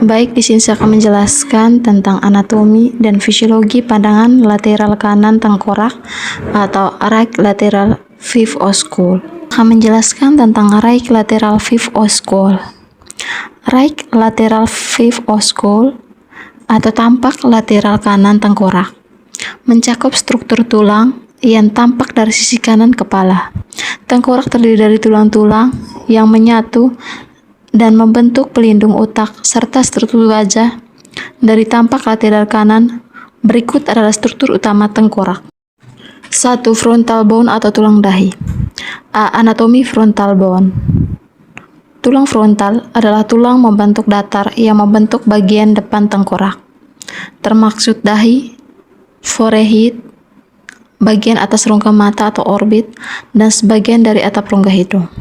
Baik, di sini saya akan menjelaskan tentang anatomi dan fisiologi pandangan lateral kanan tengkorak atau right lateral fifth oscul. Akan menjelaskan tentang right lateral fifth oscul. Right lateral fifth oscul atau tampak lateral kanan tengkorak mencakup struktur tulang yang tampak dari sisi kanan kepala. Tengkorak terdiri dari tulang-tulang yang menyatu dan membentuk pelindung otak serta struktur wajah. Dari tampak lateral kanan, berikut adalah struktur utama tengkorak. 1. Frontal bone atau tulang dahi. Anatomi frontal bone. Tulang frontal adalah tulang membentuk datar yang membentuk bagian depan tengkorak, termaksud dahi, forehead, bagian atas rongga mata atau orbit, dan sebagian dari atap rongga hidung.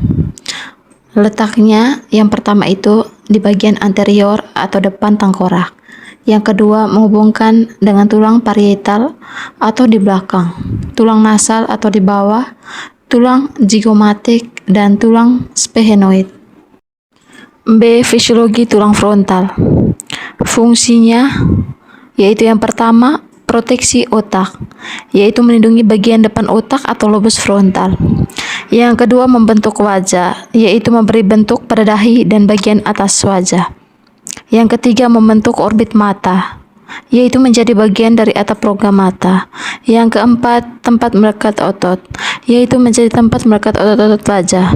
Letaknya yang pertama itu di bagian anterior atau depan tengkorak. Yang kedua menghubungkan dengan tulang parietal atau di belakang, tulang nasal atau di bawah, tulang zygomatic, dan tulang sphenoid. B. Fisiologi tulang frontal. Fungsinya yaitu yang pertama proteksi otak, yaitu melindungi bagian depan otak atau lobus frontal. Yang kedua membentuk wajah, yaitu memberi bentuk pada dahi dan bagian atas wajah. Yang ketiga membentuk orbit mata, yaitu menjadi bagian dari atap rongga mata. Yang keempat tempat melekat otot, yaitu menjadi tempat melekat otot-otot wajah.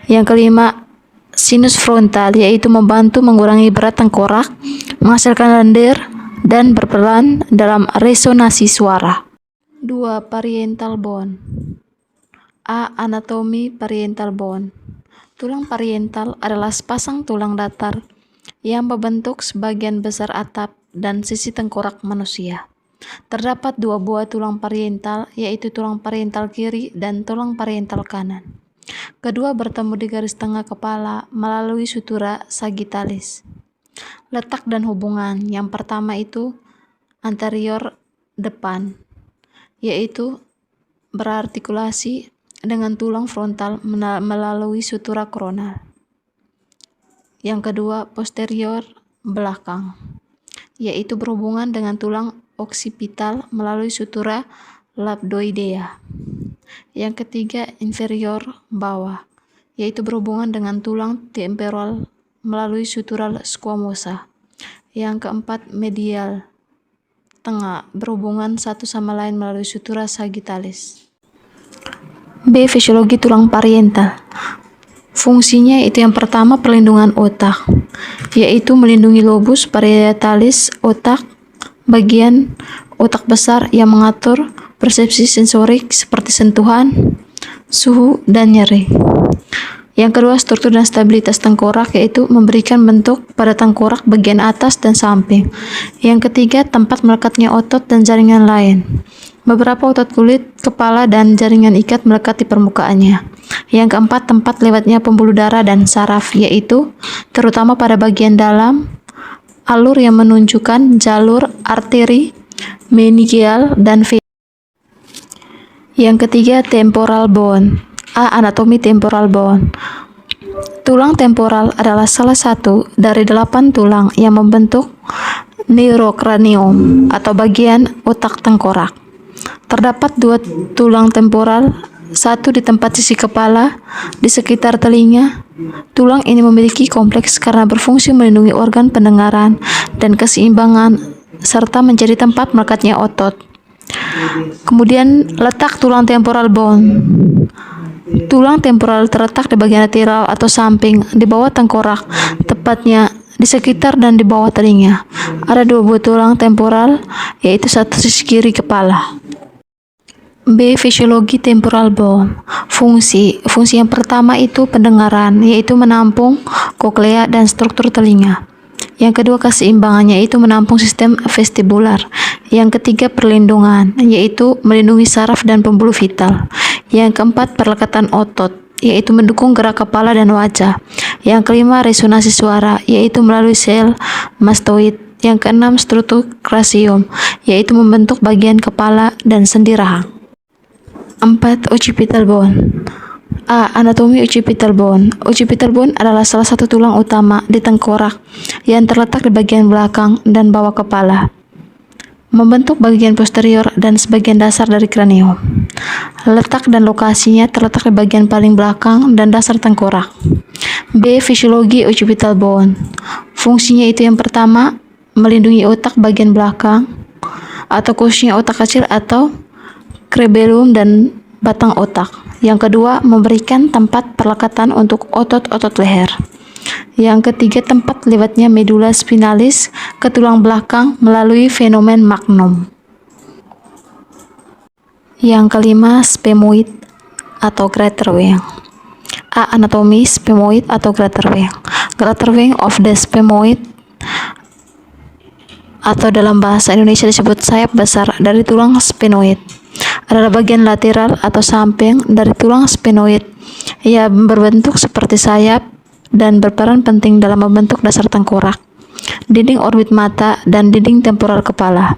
Yang kelima sinus frontal, yaitu membantu mengurangi berat tengkorak, menghasilkan lendir, dan berperan dalam resonansi suara. 2. Parietal bone. Anatomi parietal bone. Tulang parietal adalah sepasang tulang datar yang membentuk sebagian besar atap dan sisi tengkorak manusia. Terdapat dua buah tulang parietal, yaitu tulang parietal kiri dan tulang parietal kanan. Kedua bertemu di garis tengah kepala melalui sutura sagittalis. Letak dan hubungan yang pertama itu anterior depan, yaitu berartikulasi dengan tulang frontal melalui sutura koronal. Yang kedua posterior belakang, yaitu berhubungan dengan tulang oksipital melalui sutura labdoidea. Yang ketiga inferior bawah, yaitu berhubungan dengan tulang temporal melalui sutura squamosa. Yang keempat medial tengah, berhubungan satu sama lain melalui sutura sagittalis. B. Fisiologi tulang parietal. Fungsinya itu yang pertama perlindungan otak, yaitu melindungi lobus parietalis otak, bagian otak besar yang mengatur persepsi sensorik seperti sentuhan, suhu, dan nyeri. Yang kedua struktur dan stabilitas tengkorak, yaitu memberikan bentuk pada tengkorak bagian atas dan samping. Yang ketiga tempat melekatnya otot dan jaringan lain. Beberapa otot kulit, kepala, dan jaringan ikat melekat di permukaannya. Yang keempat tempat lewatnya pembuluh darah dan saraf, yaitu terutama pada bagian dalam alur yang menunjukkan jalur arteri, meningeal, dan vena. Yang ketiga temporal bone. Anatomi temporal bone. Tulang temporal adalah salah satu dari 8 tulang yang membentuk neurocranium atau bagian otak tengkorak. Terdapat 2 tulang temporal, satu di tempat sisi kepala, di sekitar telinga. Tulang ini memiliki kompleks karena berfungsi melindungi organ pendengaran dan keseimbangan, serta menjadi tempat melekatnya otot. Kemudian letak tulang temporal bone. Tulang temporal terletak di bagian lateral atau samping di bawah tengkorak, tepatnya di sekitar dan di bawah telinga. Ada 2 buah tulang temporal, yaitu satu sisi kiri kepala. B. Fisiologi temporal bone. Fungsi yang pertama itu pendengaran, yaitu menampung koklea dan struktur telinga. Yang kedua keseimbangannya, yaitu menampung sistem vestibular. Yang ketiga perlindungan, yaitu melindungi saraf dan pembuluh vital. Yang keempat perlekatan otot, yaitu mendukung gerak kepala dan wajah. Yang kelima resonansi suara, yaitu melalui sel mastoid. Yang keenam struktur krasium, yaitu membentuk bagian kepala dan sendi rahang. 4. Occipital bone. A. Anatomi occipital bone. Occipital bone adalah salah satu tulang utama di tengkorak yang terletak di bagian belakang dan bawah kepala, membentuk bagian posterior dan sebagian dasar dari kranium. Letak dan lokasinya terletak di bagian paling belakang dan dasar tengkorak. B. Fisiologi occipital bone. Fungsinya itu yang pertama, melindungi otak bagian belakang, atau khususnya otak kecil atau cerebellum dan batang otak. Yang kedua, memberikan tempat perlekatan untuk otot-otot leher. Yang ketiga, tempat lewatnya medula spinalis ke tulang belakang melalui fenomen magnum. Yang kelima, sphenoid atau greater wing. A. Anatomi sphenoid atau greater wing. Greater wing of the sphenoid atau dalam bahasa Indonesia disebut sayap besar dari tulang sphenoid adalah bagian lateral atau samping dari tulang sphenoid. Ia berbentuk seperti sayap dan berperan penting dalam membentuk dasar tengkorak, dinding orbit mata, dan dinding temporal kepala.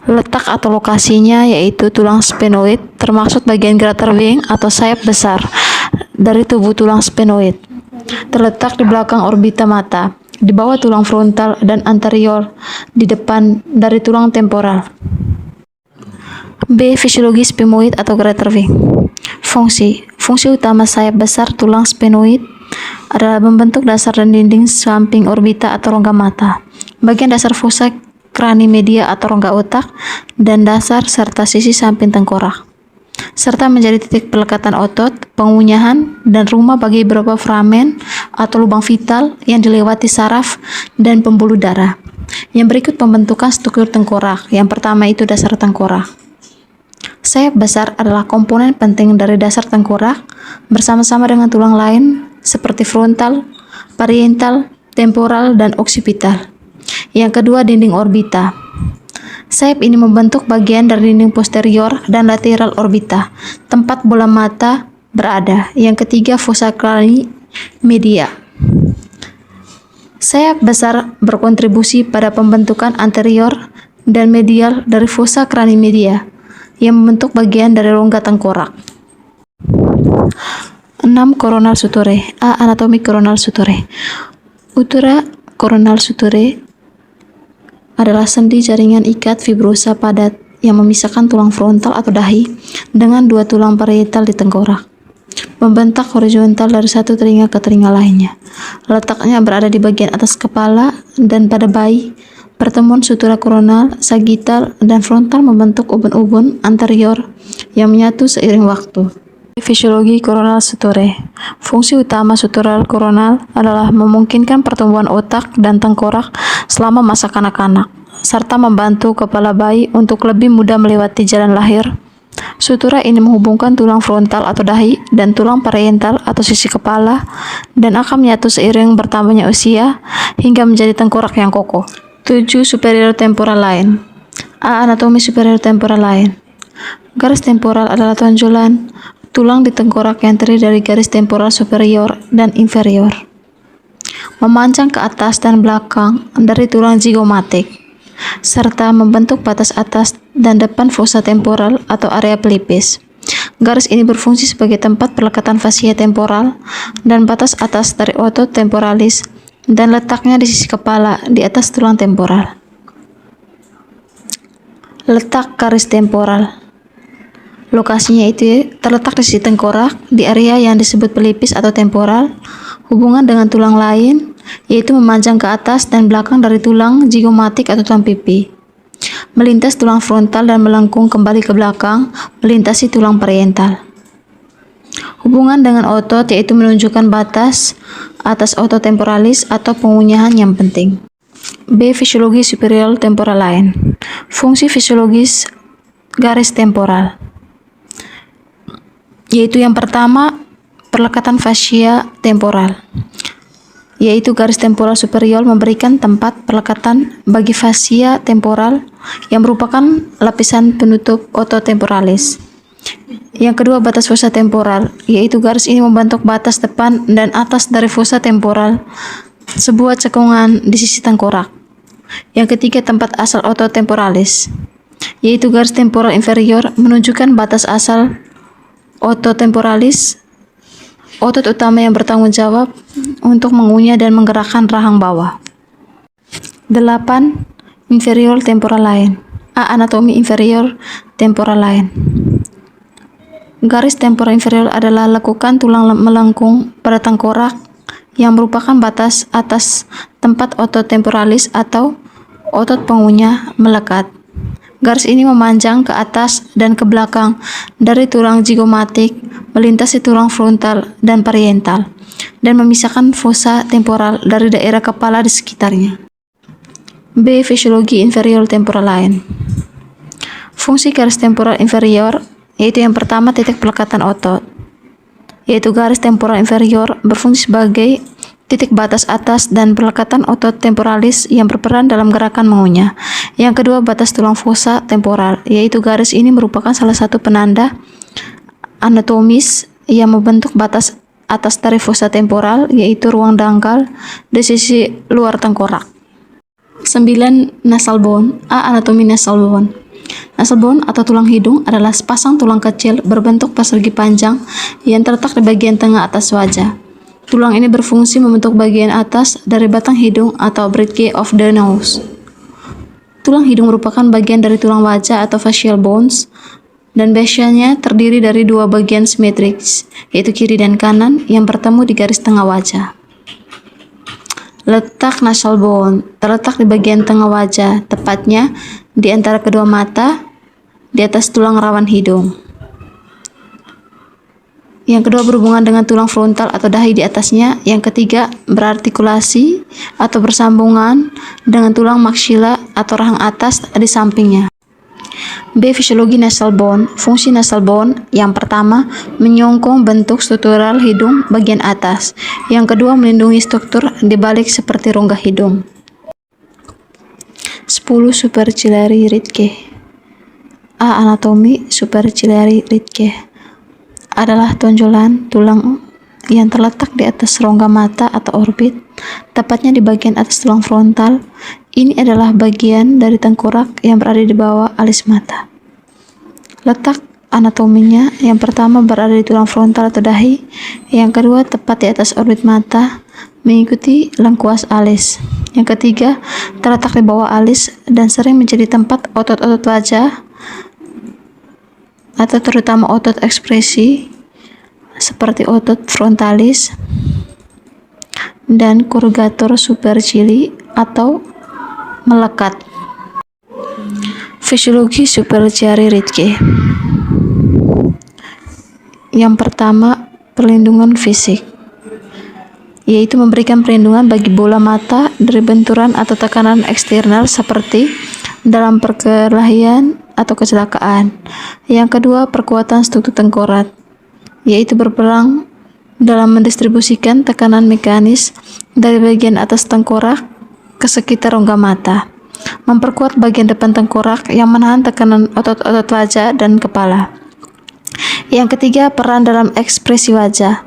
Letak atau lokasinya yaitu tulang sphenoid, termaksud bagian greater wing atau sayap besar dari tubuh tulang sphenoid. Terletak di belakang orbita mata, di bawah tulang frontal dan anterior, di depan dari tulang temporal. B. Fisiologi sphenoid atau greater wing. Fungsi utama sayap besar tulang sphenoid adalah membentuk dasar dan dinding samping orbita atau rongga mata, bagian dasar fosa cranimedia atau rongga otak, dan dasar serta sisi samping tengkorak, serta menjadi titik pelekatan otot, pengunyahan, dan rumah bagi beberapa foramen atau lubang vital yang dilewati saraf dan pembuluh darah. Yang berikut pembentukan struktur tengkorak. Yang pertama itu dasar tengkorak. Sayap besar adalah komponen penting dari dasar tengkorak bersama-sama dengan tulang lain seperti frontal, parietal, temporal, dan occipital. Yang kedua, dinding orbita. Sayap ini membentuk bagian dari dinding posterior dan lateral orbita, tempat bola mata berada. Yang ketiga, fossa cranimedia. Sayap besar berkontribusi pada pembentukan anterior dan medial dari fossa cranimedia yang membentuk bagian dari rongga tengkorak. 6. Coronal suture. A. Anatomi coronal suture. Utera coronal suture adalah sendi jaringan ikat fibrosa padat yang memisahkan tulang frontal atau dahi dengan dua tulang parietal di tengkorak, membentak horizontal dari satu telinga ke telinga lainnya. Letaknya berada di bagian atas kepala, dan pada bayi, pertemuan sutura koronal, sagittal, dan frontal membentuk ubun-ubun anterior yang menyatu seiring waktu. Fisiologi coronal suture. Fungsi utama sutural koronal adalah memungkinkan pertumbuhan otak dan tengkorak selama masa kanak-kanak, serta membantu kepala bayi untuk lebih mudah melewati jalan lahir. Sutura ini menghubungkan tulang frontal atau dahi dan tulang parietal atau sisi kepala, dan akan menyatu seiring bertambahnya usia hingga menjadi tengkorak yang kokoh. 7. Superior temporal line. A. Anatomi superior temporal line. Garis temporal adalah tonjolan tulang di tengkorak yang terdiri dari garis temporal superior dan inferior, memanjang ke atas dan belakang dari tulang zigomatik, serta membentuk batas atas dan depan fossa temporal atau area pelipis. Garis ini berfungsi sebagai tempat pelekatan fasia temporal dan batas atas dari otot temporalis, dan letaknya di sisi kepala di atas tulang temporal. Letak garis temporal. Lokasinya itu terletak di sisi tengkorak, di area yang disebut pelipis atau temporal, hubungan dengan tulang lain, yaitu memanjang ke atas dan belakang dari tulang zigomatik atau tulang pipi, melintas tulang frontal dan melengkung kembali ke belakang, melintasi tulang parietal. Hubungan dengan otot, yaitu menunjukkan batas atas otot temporalis atau pengunyahan yang penting. B. Fisiologi superior temporal line. Fungsi fisiologis garis temporal, yaitu yang pertama, pelekatan fasia temporal, yaitu garis temporal superior memberikan tempat pelekatan bagi fasia temporal yang merupakan lapisan penutup otot temporalis. Yang kedua, batas fossa temporal, yaitu garis ini membentuk batas depan dan atas dari fossa temporal, sebuah cekungan di sisi tengkorak. Yang ketiga, tempat asal otot temporalis, yaitu garis temporal inferior menunjukkan batas asal otot temporalis otot utama yang bertanggung jawab untuk mengunyah dan menggerakkan rahang bawah. 8. Inferior temporal line. Anatomi inferior temporal line. Garis temporal inferior adalah lekukan tulang melengkung pada tengkorak yang merupakan batas atas tempat otot temporalis atau otot pengunyah melekat. Garis ini memanjang ke atas dan ke belakang dari tulang zigomatik, melintasi tulang frontal dan parietal, dan memisahkan fossa temporal dari daerah kepala di sekitarnya. B. Fisiologi inferior temporal line. Fungsi garis temporal inferior yaitu yang pertama titik pelekatan otot, yaitu garis temporal inferior berfungsi sebagai titik batas atas dan pelekatan otot temporalis yang berperan dalam gerakan mengunyah. Yang kedua, batas tulang fossa temporal, yaitu garis ini merupakan salah satu penanda anatomis yang membentuk batas atas dari fossa temporal, yaitu ruang dangkal di sisi luar tengkorak. 9. Nasal bone. Anatomi nasal bone. Nasal bone atau tulang hidung adalah sepasang tulang kecil berbentuk persegi panjang yang terletak di bagian tengah atas wajah. Tulang ini berfungsi membentuk bagian atas dari batang hidung atau bridge of the nose. Tulang hidung merupakan bagian dari tulang wajah atau facial bones dan biasanya terdiri dari dua bagian simetris, yaitu kiri dan kanan yang bertemu di garis tengah wajah. Letak nasal bone terletak di bagian tengah wajah, tepatnya di antara kedua mata, di atas tulang rawan hidung. Yang kedua, berhubungan dengan tulang frontal atau dahi di atasnya. Yang ketiga, berartikulasi atau bersambungan dengan tulang maksila atau rahang atas di sampingnya. B. Fisiologi nasal bone. Fungsi nasal bone yang pertama, menyongkong bentuk struktural hidung bagian atas. Yang kedua, melindungi struktur di balik seperti rongga hidung. 10. Superciliary ridge. Anatomi superciliary ridge adalah tonjolan tulang yang terletak di atas rongga mata atau orbit, tepatnya di bagian atas tulang frontal. Ini adalah bagian dari tengkorak yang berada di bawah alis mata. Letak anatominya yang pertama berada di tulang frontal atau dahi, yang kedua tepat di atas orbit mata mengikuti lengkuas alis. Yang ketiga terletak di bawah alis dan sering menjadi tempat otot-otot wajah atau terutama otot ekspresi seperti otot frontalis dan corrugator supercilii atau melekat. Fisiologi superciliary ridge. Yang pertama, perlindungan fisik, yaitu memberikan perlindungan bagi bola mata dari benturan atau tekanan eksternal seperti dalam perkelahian atau kecelakaan. Yang kedua, perkuatan struktur tengkorak, yaitu berperang dalam mendistribusikan tekanan mekanis dari bagian atas tengkorak ke sekitar rongga mata, memperkuat bagian depan tengkorak yang menahan tekanan otot-otot wajah dan kepala. Yang ketiga, peran dalam ekspresi wajah,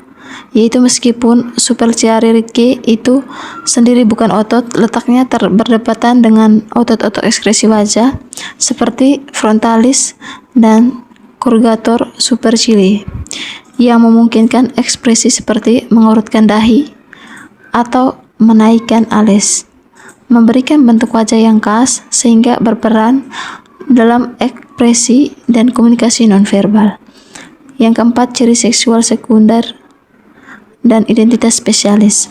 yaitu meskipun superciliary ridge itu sendiri bukan otot, letaknya berdekatan dengan otot-otot ekspresi wajah seperti frontalis dan corrugator supercilii yang memungkinkan ekspresi seperti mengurutkan dahi atau menaikkan alis, memberikan bentuk wajah yang khas sehingga berperan dalam ekspresi dan komunikasi nonverbal. Yang keempat, ciri seksual sekunder dan identitas spesialis.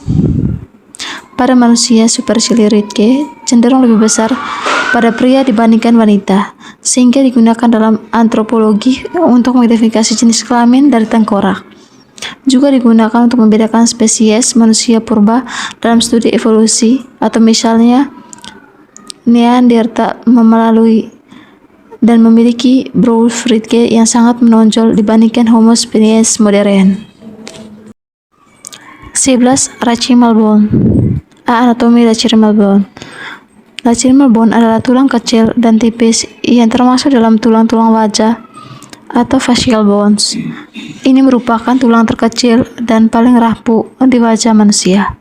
Pada manusia, superciliary ridge cenderung lebih besar pada pria dibandingkan wanita, sehingga digunakan dalam antropologi untuk mengidentifikasi jenis kelamin dari tengkorak. Juga digunakan untuk membedakan spesies manusia purba dalam studi evolusi, atau misalnya Neanderthal melalui dan memiliki brow ridge yang sangat menonjol dibandingkan Homo sapiens modern. 11. Lacrimal bone. Anatomi lacrimal bone. Lacrimal bone adalah tulang kecil dan tipis yang termasuk dalam tulang-tulang wajah atau facial bones. Ini merupakan tulang terkecil dan paling rapuh di wajah manusia.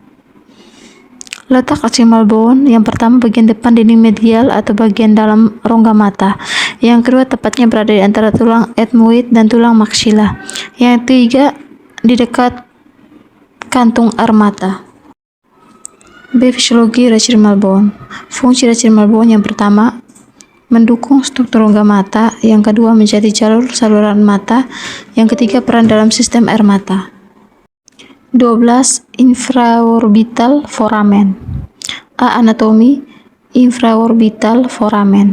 Letak lacrimal bone yang pertama bagian depan dinding medial atau bagian dalam rongga mata. Yang kedua tepatnya berada di antara tulang ethmoid dan tulang maksila. Yang ketiga di dekat kantung air mata. B. Fisiologi retrieval bone. Fungsi retrieval bone yang pertama, mendukung struktur rongga mata, yang kedua menjadi jalur saluran mata, yang ketiga peran dalam sistem air mata. 12. Infraorbital foramen. A. Anatomi infraorbital foramen.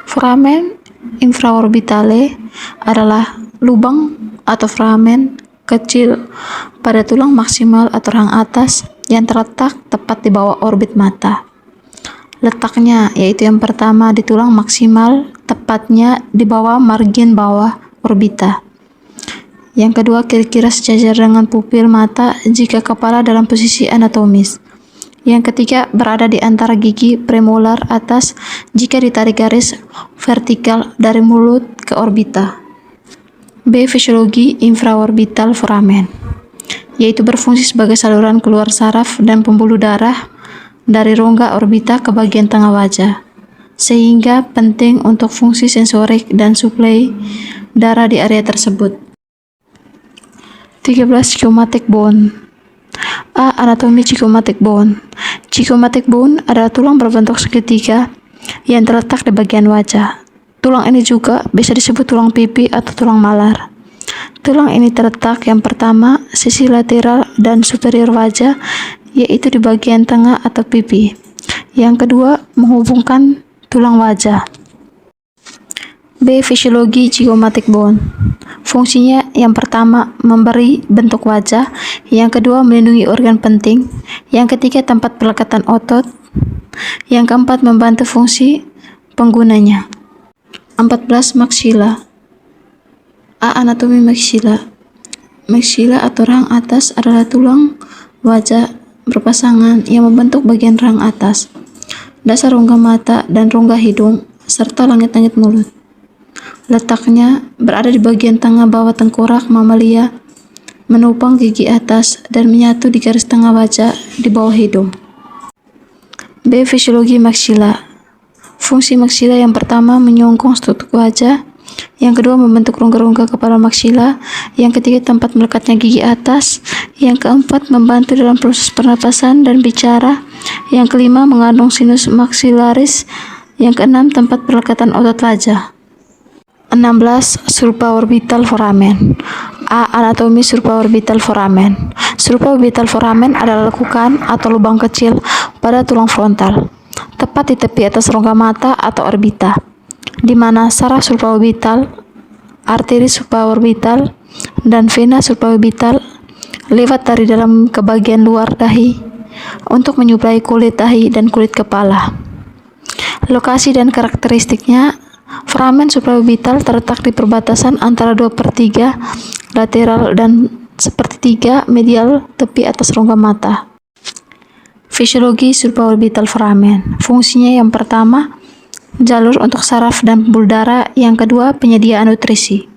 Foramen infraorbitale adalah lubang atau foramen kecil pada tulang maksimal atau rahang atas yang terletak tepat di bawah orbit mata. Letaknya yaitu yang pertama di tulang maksimal, tepatnya di bawah margin bawah orbita. Yang kedua kira-kira sejajar dengan pupil mata jika kepala dalam posisi anatomis. Yang ketiga berada di antara gigi premolar atas jika ditarik garis vertikal dari mulut ke orbita. B. Fisiologi infraorbital foramen, yaitu berfungsi sebagai saluran keluar saraf dan pembuluh darah dari rongga orbita ke bagian tengah wajah, sehingga penting untuk fungsi sensorik dan suplai darah di area tersebut. 13. Zygomatic bone. A. Anatomi zygomatic bone. Zygomatic bone adalah tulang berbentuk segitiga yang terletak di bagian wajah. Tulang ini juga bisa disebut tulang pipi atau tulang malar. Tulang ini terletak yang pertama sisi lateral dan superior wajah, yaitu di bagian tengah atau pipi. Yang kedua menghubungkan tulang wajah. B. Fisiologi zygomatic bone. Fungsinya yang pertama memberi bentuk wajah, yang kedua melindungi organ penting, yang ketiga tempat pelekatan otot, yang keempat membantu fungsi penggunanya. 14. Maksila. A. Anatomi maksila. Maksila atau rahang atas adalah tulang wajah berpasangan yang membentuk bagian rahang atas, dasar rongga mata dan rongga hidung, serta langit-langit mulut. Letaknya berada di bagian tengah bawah tengkorak mamalia, menopang gigi atas dan menyatu di garis tengah wajah di bawah hidung. B. Fisiologi maksila. Fungsi maksila yang pertama menyongkong struktur wajah, yang kedua membentuk rongga-rongga kepala maksila, yang ketiga tempat melekatnya gigi atas, yang keempat membantu dalam proses pernapasan dan bicara, yang kelima mengandung sinus maksilaris, yang keenam tempat pelekatan otot wajah. 16. Supraorbital foramen. A. Anatomi supraorbital foramen. Supraorbital foramen adalah lekukan atau lubang kecil pada tulang frontal, tepat di tepi atas rongga mata atau orbita, di mana saraf supraorbital, arteri supraorbital, dan vena supraorbital lewat dari dalam ke bagian luar dahi untuk menyuplai kulit dahi dan kulit kepala. Lokasi dan karakteristiknya, foramen supraorbital terletak di perbatasan antara 2/3 lateral dan 1/3 medial tepi atas rongga mata. Fisiologi supraorbital foramen. Fungsinya yang pertama, jalur untuk saraf dan pembuluh darah, yang kedua penyediaan nutrisi.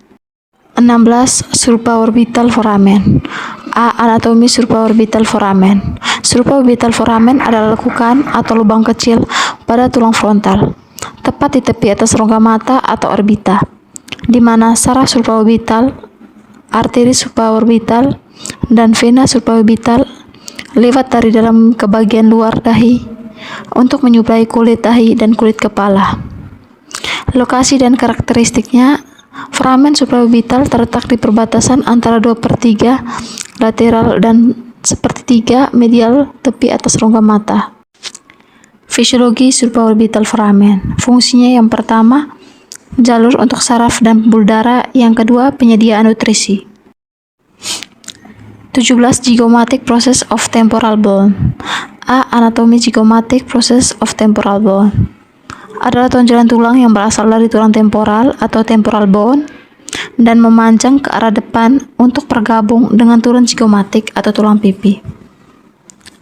16. Supraorbital foramen. A. Anatomi supraorbital foramen. Supraorbital foramen adalah lekukan atau lubang kecil pada tulang frontal, tepat di tepi atas rongga mata atau orbita, di mana saraf supraorbital, arteri supraorbital, dan vena supraorbital lewat dari dalam ke bagian luar dahi untuk menyuplai kulit dahi dan kulit kepala. Lokasi dan karakteristiknya, foramen supraorbital terletak di perbatasan antara 2/3 lateral dan 1/3 medial tepi atas rongga mata. Fisiologi supraorbital foramen. Fungsinya yang pertama, jalur untuk saraf dan pembuluh darah, yang kedua penyediaan nutrisi. 17. Zygomatic process of temporal bone. A. Anatomi zygomatic process of temporal bone adalah tonjolan tulang yang berasal dari tulang temporal atau temporal bone dan memanjang ke arah depan untuk bergabung dengan tulang zygomatic atau tulang pipi.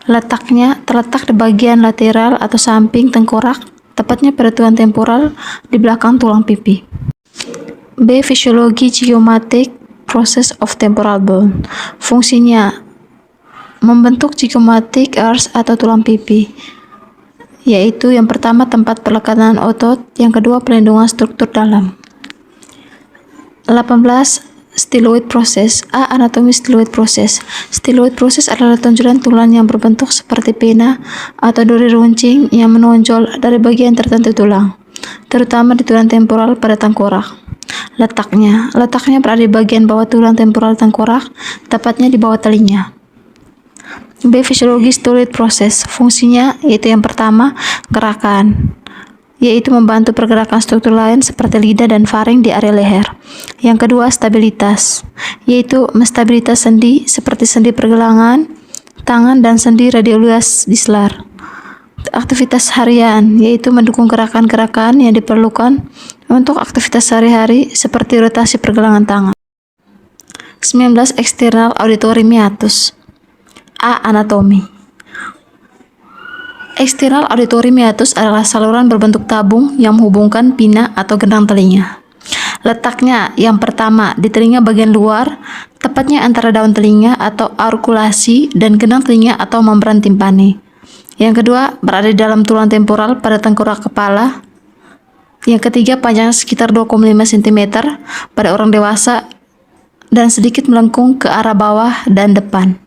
Letaknya terletak di bagian lateral atau samping tengkorak, tepatnya pada tulang temporal di belakang tulang pipi. B. Fisiologi zygomatic process of temporal bone. Fungsinya membentuk zygomatic arch atau tulang pipi, yaitu yang pertama tempat pelekatan otot, yang kedua pelindungan struktur dalam. 18. Styloid proses. A. Anatomi styloid proses. Styloid proses adalah tonjolan tulang yang berbentuk seperti pena atau duri runcing yang menonjol dari bagian tertentu tulang, terutama di tulang temporal pada tengkorak. Letaknya berada di bagian bawah tulang temporal tengkorak, tepatnya di bawah telinga. B. Fisiologi styloid proses. Fungsinya yaitu yang pertama, gerakan, yaitu membantu pergerakan struktur lain seperti lidah dan faring di area leher. Yang kedua, stabilitas, yaitu menstabilitas sendi seperti sendi pergelangan, tangan, dan sendi radiolus dislar. Aktivitas harian, yaitu mendukung gerakan-gerakan yang diperlukan untuk aktivitas sehari-hari seperti rotasi pergelangan tangan. 19. External auditory meatus. A. Anatomi. External auditory meatus adalah saluran berbentuk tabung yang menghubungkan pina atau gendang telinga. Letaknya yang pertama di telinga bagian luar, tepatnya antara daun telinga atau aurkulasi dan gendang telinga atau membran timpani. Yang kedua, berada di dalam tulang temporal pada tengkorak kepala. Yang ketiga, panjangnya sekitar 2,5 cm pada orang dewasa dan sedikit melengkung ke arah bawah dan depan.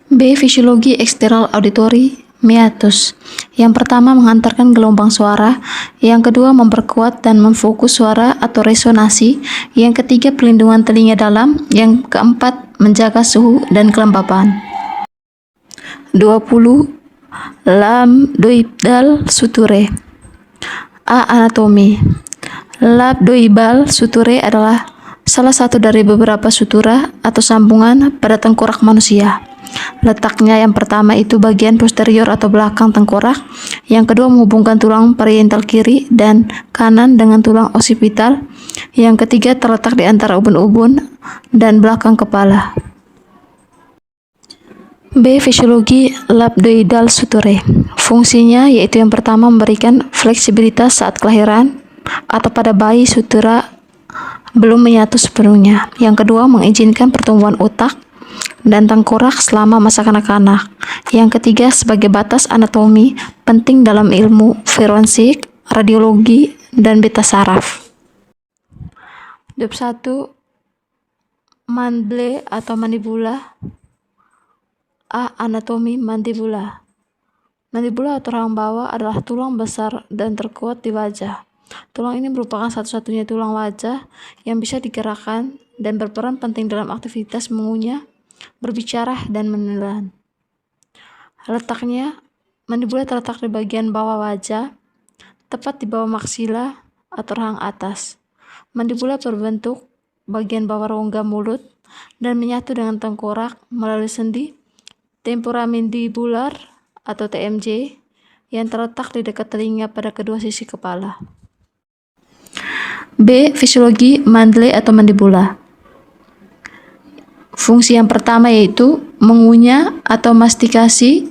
B. Fisiologi eksternal auditory meatus. Yang pertama, menghantarkan gelombang suara. Yang kedua, memperkuat dan memfokus suara atau resonasi. Yang ketiga, pelindungan telinga dalam. Yang keempat, menjaga suhu dan kelembapan. 20. Labdoidal suture. A. Anatomi. Labdoidal suture adalah salah satu dari beberapa sutura atau sambungan pada tengkorak manusia. Letaknya yang pertama itu bagian posterior atau belakang tengkorak. Yang kedua, menghubungkan tulang parietal kiri dan kanan dengan tulang occipital. Yang ketiga, terletak di antara ubun-ubun dan belakang kepala. B. Fisiologi labdoidal suture. Fungsinya yaitu yang pertama, memberikan fleksibilitas saat kelahiran atau pada bayi sutura belum menyatu sepenuhnya. Yang kedua, mengizinkan pertumbuhan otak dan tengkorak selama masa kanak-kanak. Yang ketiga, sebagai batas anatomi penting dalam ilmu forensik, radiologi, dan beta saraf. 21. Mandible atau mandibula. A. Anatomi mandibula. Mandibula atau rahang bawah adalah tulang besar dan terkuat di wajah. Tulang ini merupakan satu-satunya tulang wajah yang bisa digerakkan dan berperan penting dalam aktivitas mengunyah, berbicara, dan menelan. Letaknya, mandibula terletak di bagian bawah wajah, tepat di bawah maksila atau rahang atas. Mandibula berbentuk bagian bawah rongga mulut dan menyatu dengan tengkorak melalui sendi temporomandibular atau TMJ yang terletak di dekat telinga pada kedua sisi kepala. B. Fisiologi mandibula atau mandibula. Fungsi yang pertama yaitu mengunyah atau mastikasi,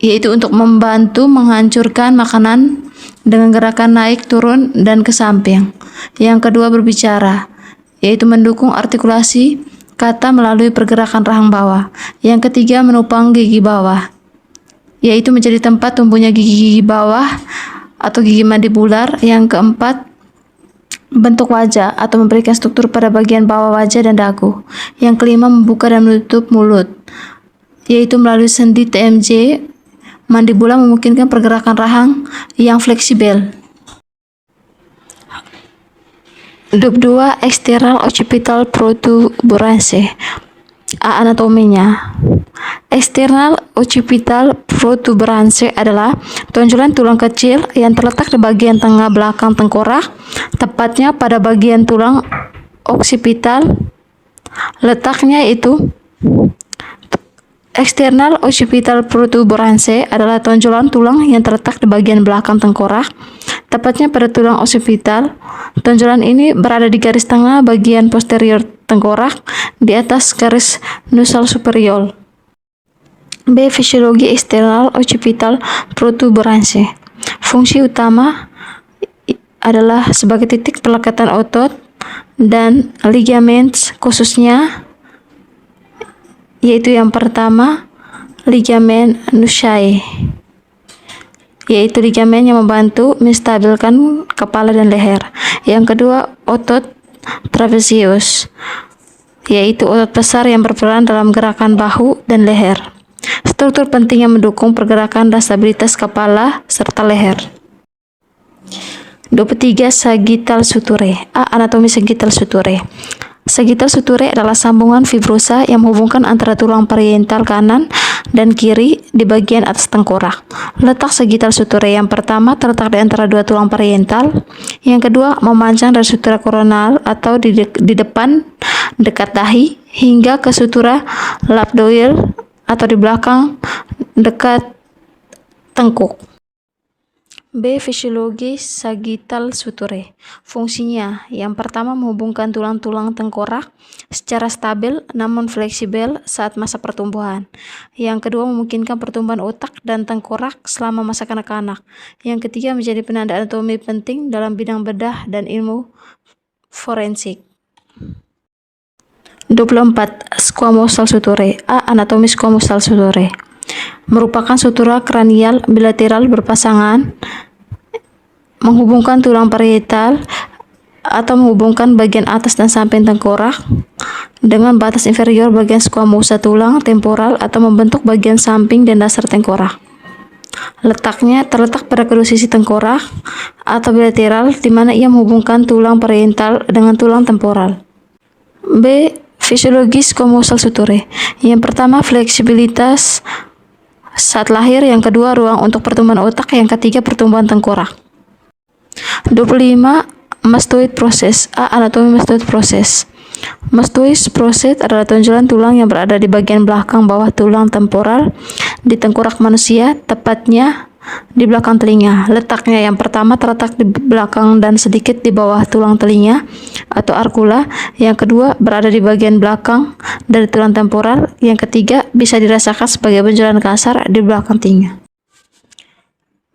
yaitu untuk membantu menghancurkan makanan dengan gerakan naik, turun, dan ke samping. Yang kedua, berbicara, yaitu mendukung artikulasi kata melalui pergerakan rahang bawah. Yang ketiga, menopang gigi bawah, yaitu menjadi tempat tumbuhnya gigi-gigi bawah atau gigi mandibular. Yang keempat, bentuk wajah atau memberikan struktur pada bagian bawah wajah dan dagu. Yang kelima, membuka dan menutup mulut, yaitu melalui sendi TMJ. Mandibula memungkinkan pergerakan rahang yang fleksibel. 22. External occipital protuberance. A. Anatominya. External occipital protuberance adalah tonjolan tulang kecil yang terletak di bagian tengah belakang tengkorak, tepatnya pada bagian tulang occipital. Letaknya itu external occipital protuberance adalah tonjolan tulang yang terletak di bagian belakang tengkorak, tepatnya pada tulang occipital. Tonjolan ini berada di garis tengah bagian posterior tengkorak di atas garis nasal superior. B. Fisiologi eksternal occipital protuberance. Fungsi utama adalah sebagai titik pelekatan otot dan ligamen khususnya, yaitu yang pertama, ligamen Nussae. yaitu ligamen yang membantu menstabilkan kepala dan leher. Yang kedua, otot trapezius, yaitu otot besar yang berperan dalam gerakan bahu dan leher. Struktur penting yang mendukung pergerakan dan stabilitas kepala serta leher. 23. Sagittal suture. Anatomi sagittal suture. Sagittal suture adalah sambungan fibrosa yang menghubungkan antara tulang parietal kanan dan kiri di bagian atas tengkorak. Letak sagittal suture yang pertama terletak di antara dua tulang parietal. Yang kedua memanjang dari sutura koronal atau di depan dekat dahi hingga ke sutura labdoid atau di belakang dekat tengkuk. B. Fisiologi sagittal suture. Fungsinya, yang pertama menghubungkan tulang-tulang tengkorak secara stabil namun fleksibel saat masa pertumbuhan. Yang kedua memungkinkan pertumbuhan otak dan tengkorak selama masa kanak-kanak. Yang ketiga menjadi penanda anatomi penting dalam bidang bedah dan ilmu forensik. 24. Squamosal suture. Anatomi squamosal suture merupakan sutura kranial bilateral berpasangan menghubungkan tulang parietal atau menghubungkan bagian atas dan samping tengkorak dengan batas inferior bagian squamosa tulang temporal atau membentuk bagian samping dan dasar tengkorak. Letaknya terletak pada kedua sisi tengkorak atau bilateral di mana ia menghubungkan tulang parietal dengan tulang temporal. B. Fisiologi squamosal suture. Yang pertama fleksibilitas saat lahir, yang kedua ruang untuk pertumbuhan otak, yang ketiga pertumbuhan tengkorak. 25. Mastoid process. Anatomi mastoid process. Mastoid process adalah tonjolan tulang yang berada di bagian belakang bawah tulang temporal di tengkorak manusia, tepatnya di belakang telinga. Letaknya yang pertama terletak di belakang dan sedikit di bawah tulang telinga atau arkula. Yang kedua berada di bagian belakang dari tulang temporal. Yang ketiga bisa dirasakan sebagai benjolan kasar di belakang telinga.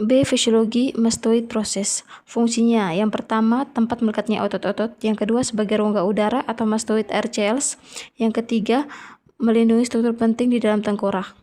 B. Fisiologi mastoid process. Fungsinya, yang pertama tempat melekatnya otot-otot, yang kedua sebagai rongga udara atau mastoid air cells, yang ketiga melindungi struktur penting di dalam tengkorak.